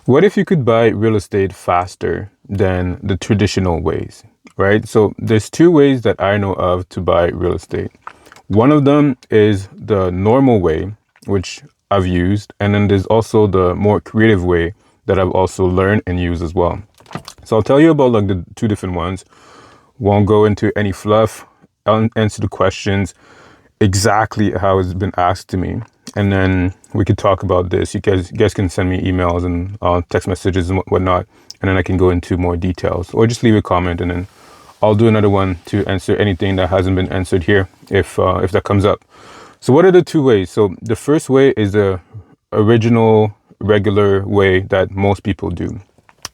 What if you could buy real estate faster than the traditional ways, right? So there's two ways that I know of to buy real estate. One of them is the normal way, which I've used, and then there's also the more creative way that I've also learned and used as well. So I'll tell you about like the two different ones. Won't go into any fluff. I'll answer the questions exactly how it's been asked to me. And then we could talk about this. You guys can send me emails and text messages and whatnot. And then I can go into more details or just leave a comment and then I'll do another one to answer anything that hasn't been answered here if that comes up. So what are the two ways? So the first way is the original regular way that most people do.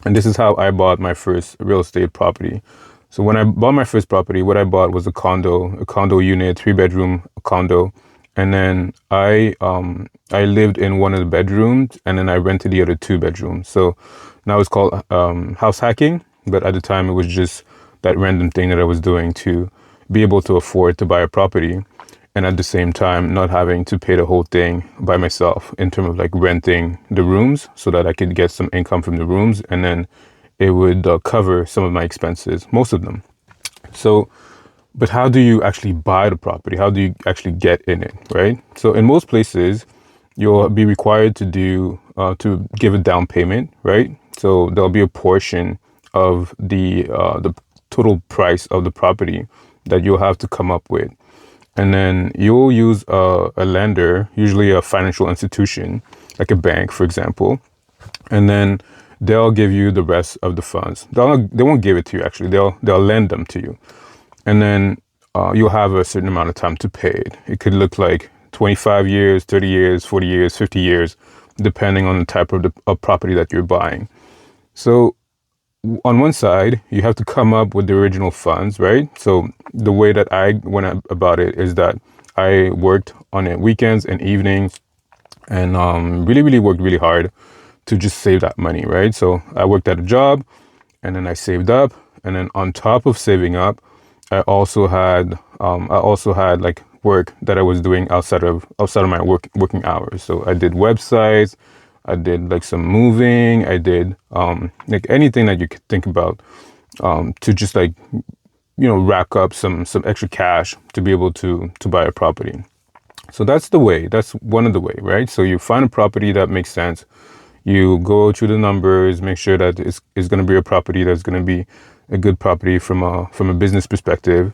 And this is how I bought my first real estate property. So when I bought my first property, what I bought was a condo unit, 3 bedroom condo. And then I lived in one of the bedrooms and then I rented the other 2 bedrooms. So now it's called house hacking, but at the time it was just that random thing that I was doing to be able to afford to buy a property and at the same time not having to pay the whole thing by myself in terms of like renting the rooms so that I could get some income from the rooms and then it would cover some of my expenses, most of them. So, but how do you actually buy the property? How do you actually get in it, right? So in most places, you'll be required to give a down payment, right? So there'll be a portion of the total price of the property that you'll have to come up with. And then you'll use a lender, usually a financial institution, like a bank, for example. And then they'll give you the rest of the funds. They won't give it to you, actually. They'll lend them to you. And then you'll have a certain amount of time to pay it. It could look like 25 years, 30 years, 40 years, 50 years, depending on the type of property that you're buying. So on one side, you have to come up with the original funds, right? So the way that I went about it is that I worked on it weekends and evenings and really, really worked really hard to just save that money, right? So I worked at a job and then I saved up. And then on top of saving up, I also had like work that I was doing outside of my working hours. So I did websites, I did like some moving, I did like anything that you could think about to just like rack up some extra cash to be able to buy a property. So that's the way. That's one of the way, right? So you find a property that makes sense. You go through the numbers, make sure that it's going to be a property that's going to be a good property from a business perspective.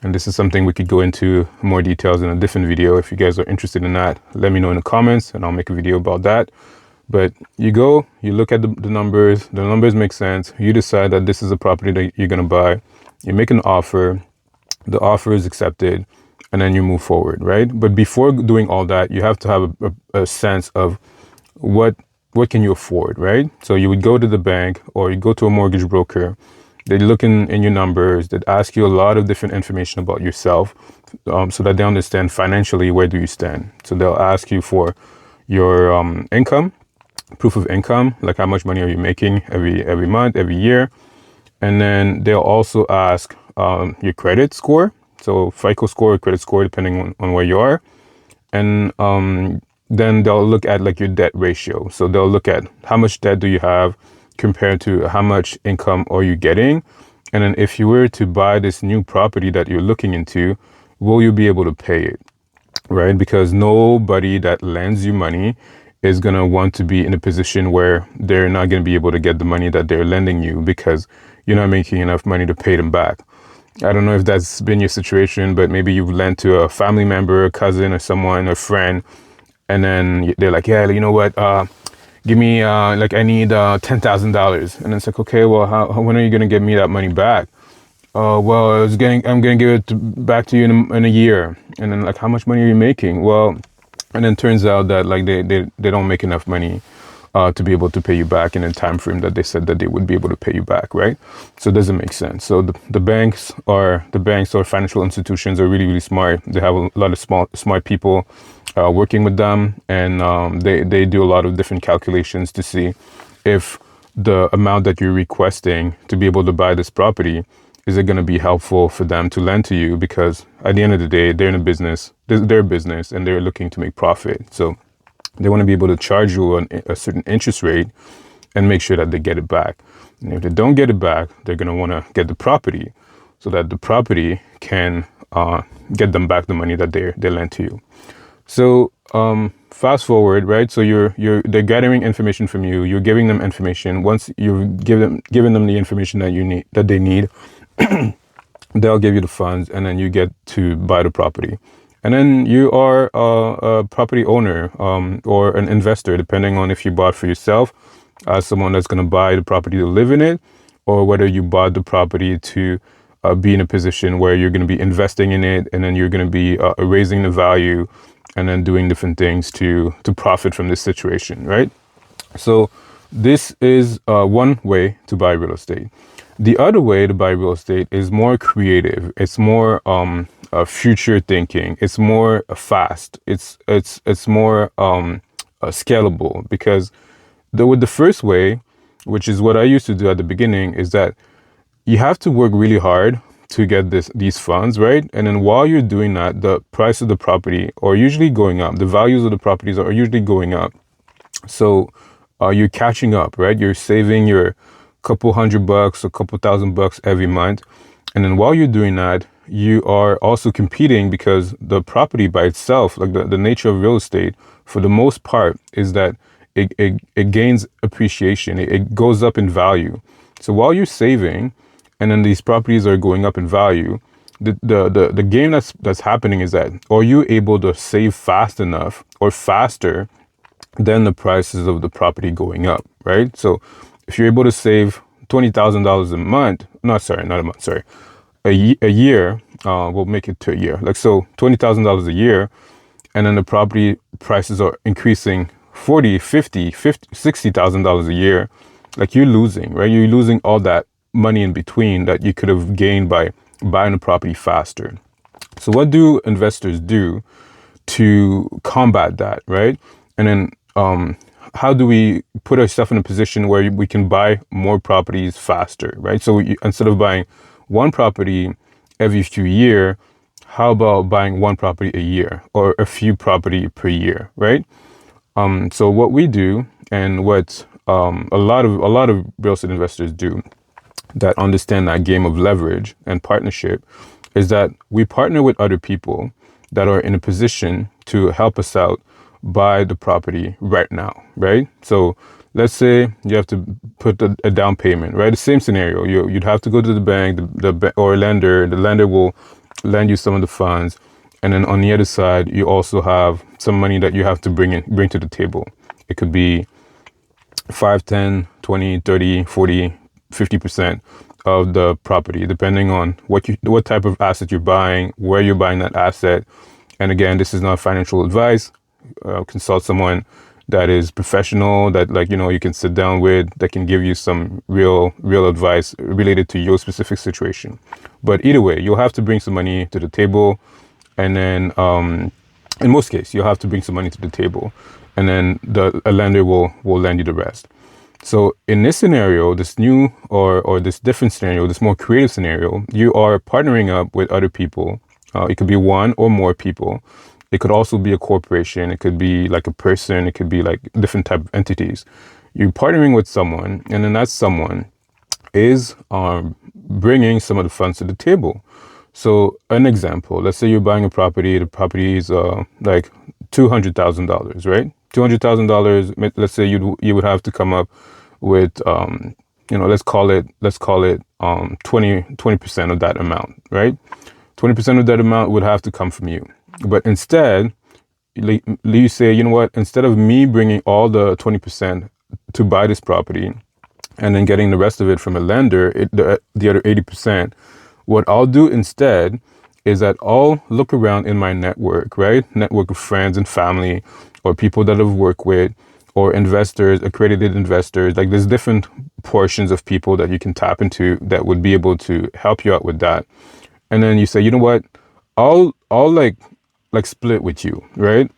And this is something we could go into more details in a different video. If you guys are interested in that, let me know in the comments and I'll make a video about that. But you look at the numbers make sense. You decide that this is a property that you're going to buy. You make an offer, the offer is accepted, and then you move forward, right? But before doing all that, you have to have a sense of what can you afford, right? So you would go to the bank or you go to a mortgage broker. They look in your numbers. They'd ask you a lot of different information about yourself so that they understand financially where do you stand. So they'll ask you for your income, proof of income, like how much money are you making every month, every year. And then they'll also ask your credit score. So FICO score or credit score, depending on where you are. And then they'll look at like your debt ratio. So they'll look at how much debt do you have compared to how much income are you getting. And then if you were to buy this new property that you're looking into, will you be able to pay it, right? Because nobody that lends you money is going to want to be in a position where they're not going to be able to get the money that they're lending you because you're not making enough money to pay them back. I don't know if that's been your situation, but maybe you've lent to a family member, a cousin, or someone, a friend, and then they're like, yeah, you know what? Give me like I need $10,000, and it's like, okay, well, when are you gonna give me that money back? Well, I'm gonna give it back to you in a year, and then like, how much money are you making? Well, and then turns out that like they don't make enough money to be able to pay you back in a time frame that they said that they would be able to pay you back, right? So it doesn't make sense. So the banks or financial institutions are really, really smart. They have a lot of smart people working with them, and they do a lot of different calculations to see if the amount that you're requesting to be able to buy this property, is it going to be helpful for them to lend to you? Because at the end of the day, they're in a business, they're a business, and they're looking to make profit. So they want to be able to charge you a certain interest rate and make sure that they get it back. And if they don't get it back, they're going to want to get the property so that the property can get them back the money that they lent to you. So fast forward, right? So they're gathering information from you. You're giving them information. Once you've given them the information that they need, they'll give you the funds, and then you get to buy the property. And then you are a property owner or an investor, depending on if you bought for yourself as someone that's going to buy the property to live in it, or whether you bought the property to be in a position where you're going to be investing in it, and then you're going to be raising the value and then doing different things to profit from this situation, right? So this is one way to buy real estate. The other way to buy real estate is more creative. It's more future thinking. It's more fast. It's more scalable, because with the first way, which is what I used to do at the beginning, is that you have to work really hard to get these funds, right? And then while you're doing that, the price of the property are usually going up. The values of the properties are usually going up. So you're catching up, right? You're saving your couple $100, a couple $1,000 every month. And then while you're doing that, you are also competing, because the property by itself, like the nature of real estate, for the most part, is that it gains appreciation. It goes up in value. So while you're saving, and then these properties are going up in value, the game that's happening is that, are you able to save fast enough or faster than the prices of the property going up, right? So if you're able to save $20,000 a month, not a month, a year, we'll make it to a year. Like, so $20,000 a year, and then the property prices are increasing $40,000, $50,000, $60,000 a year, like, you're losing, right? You're losing all that money in between that you could have gained by buying a property faster. So what do investors do to combat that, right? And then how do we put ourselves in a position where we can buy more properties faster, right? So instead of buying one property every few years, how about buying one property a year, or a few property per year, right? So what we do, and what a lot of real estate investors do that understand that game of leverage and partnership, is that we partner with other people that are in a position to help us out buy the property right now, right? So let's say you have to put a down payment, right? The same scenario. You'd have to go to the bank, or lender. The lender will lend you some of the funds, and then on the other side, you also have some money that you have to bring to the table. It could be 5, 10, 20, 30, 40, 50% of the property, depending on what type of asset you're buying, where you're buying that asset. And again, this is not financial advice. Consult someone that is professional, that, like, you can sit down with, that can give you some real advice related to your specific situation. But either way, you'll have to bring some money to the table, and then in most cases, you'll have to bring some money to the table, and then a lender will lend you the rest. So in this scenario, this new or this different scenario, this more creative scenario, you are partnering up with other people. It could be one or more people. It could also be a corporation. It could be like a person. It could be like different type of entities. You're partnering with someone, and then that someone is bringing some of the funds to the table. So an example, let's say you're buying a property. The property is like $200,000, right? $200,000. Let's say you would have to come up with let's call it 20% of that amount, right? 20% of that amount would have to come from you. But instead, you say, you know what? Instead of me bringing all the 20% to buy this property, and then getting the rest of it from a lender, the other 80%, what I'll do instead is that I'll look around in my network, right? Network of friends and family, or people that I've worked with, or investors, accredited investors. Like, there's different portions of people that you can tap into that would be able to help you out with that. And then you say, you know what? I'll like split with you, right?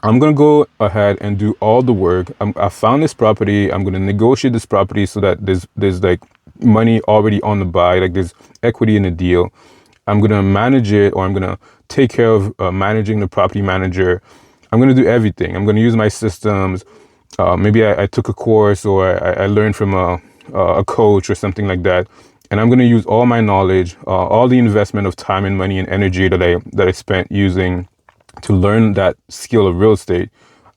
I'm going to go ahead and do all the work. I found this property. I'm going to negotiate this property so that there's like money already on the buy, like there's equity in the deal. I'm going to manage it, or I'm going to take care of managing the property manager. I'm going to do everything. I'm going to use my systems. maybe I took a course, or I learned from a coach or something like that, and I'm going to use all my knowledge, all the investment of time and money and energy that I spent using to learn that skill of real estate.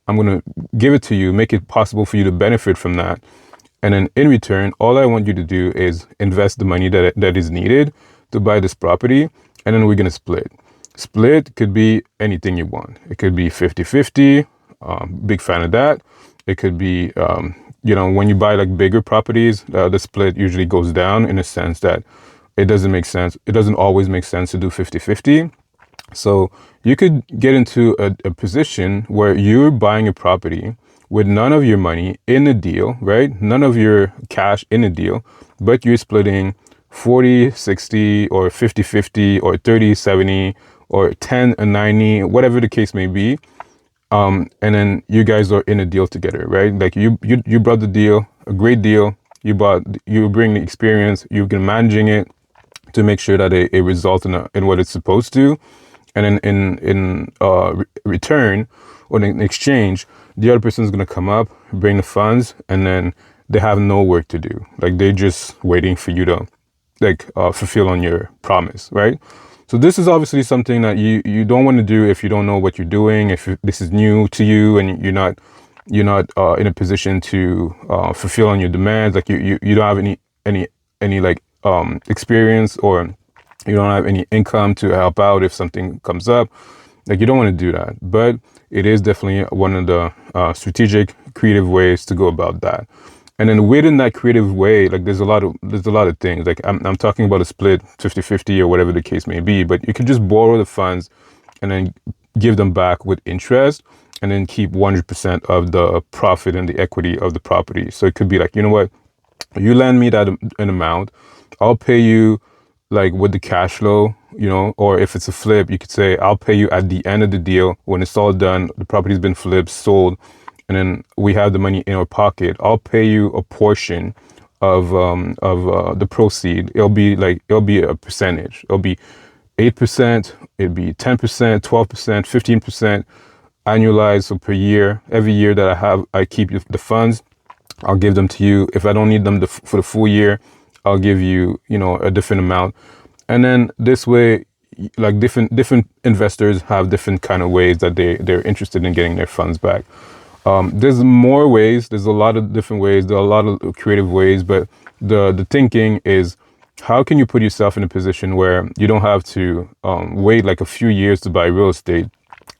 I'm going to give it to you, make it possible for you to benefit from that. And then in return, all I want you to do is invest the money that is needed to buy this property. And then we're going to split. Split could be anything you want. It could be 50-50. Big fan of that. It could be, when you buy like bigger properties, the split usually goes down, in a sense that it doesn't make sense. It doesn't always make sense to do 50-50. So you could get into a position where you're buying a property with none of your money in the deal, right? None of your cash in the deal, but you're splitting 40-60 or 50-50 or 30-70 or 10-90, whatever the case may be. And then you guys are in a deal together, right? Like you brought the deal, a great deal. You bring the experience, you've been managing it to make sure that it results in what it's supposed to. And then in return, or in exchange, the other person is going to come up, bring the funds, and then they have no work to do. Like they're just waiting for you to fulfill on your promise, right? So this is obviously something that you don't want to do if you don't know what you're doing, if this is new to you and you're not in a position to fulfill on your demands. Like you don't have any experience, or you don't have any income to help out if something comes up. Like you don't want to do that, but it is definitely one of the strategic, creative ways to go about that. And then within that creative way, like there's a lot of things. Like I'm talking about a split 50-50 or whatever the case may be, but you could just borrow the funds and then give them back with interest, and then keep 100% of the profit and the equity of the property. So it could be like, you know what, you lend me an amount, I'll pay you like with the cash flow, or if it's a flip, you could say, I'll pay you at the end of the deal when it's all done, the property's been flipped, sold, and then we have the money in our pocket. I'll pay you a portion of the proceed. It'll be a percentage. It'll be 8%. It'll be 10%, 12%, 15% annualized. So per year, every year that I keep the funds, I'll give them to you. If I don't need them for the full year, I'll give you, a different amount. And then this way, like different investors have different kind of ways that they're interested in getting their funds back. There's more ways. There's a lot of different ways. There are a lot of creative ways, but the thinking is, how can you put yourself in a position where you don't have to wait like a few years to buy real estate,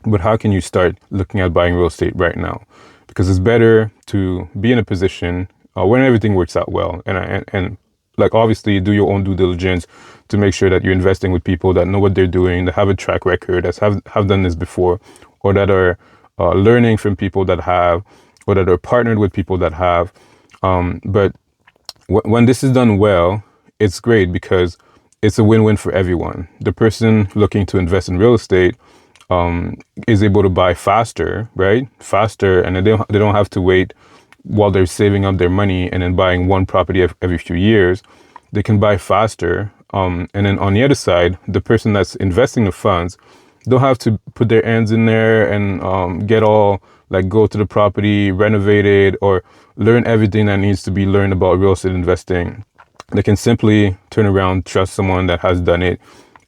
but how can you start looking at buying real estate right now? Because it's better to be in a position when everything works out well, and like obviously do your own due diligence to make sure that you're investing with people that know what they're doing, that have a track record, that have done this before, or that are learning from people that have, or that are partnered with people that have. But when this is done well, it's great because it's a win-win for everyone. The person looking to invest in real estate is able to buy faster, right? Faster, and they don't have to wait while they're saving up their money and then buying one property every few years. They can buy faster. And then on the other side, the person that's investing the funds don't have to put their hands in there and go to the property, renovate it, or learn everything that needs to be learned about real estate investing. They can simply turn around, trust someone that has done it,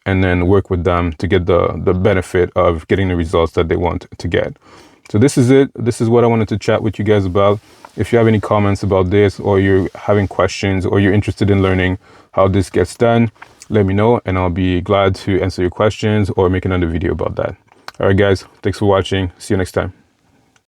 and then work with them to get the benefit of getting the results that they want to get. So this is it. This is what I wanted to chat with you guys about. If you have any comments about this, or you're having questions, or you're interested in learning how this gets done, let me know, and I'll be glad to answer your questions or make another video about that. All right, guys, thanks for watching. See you next time.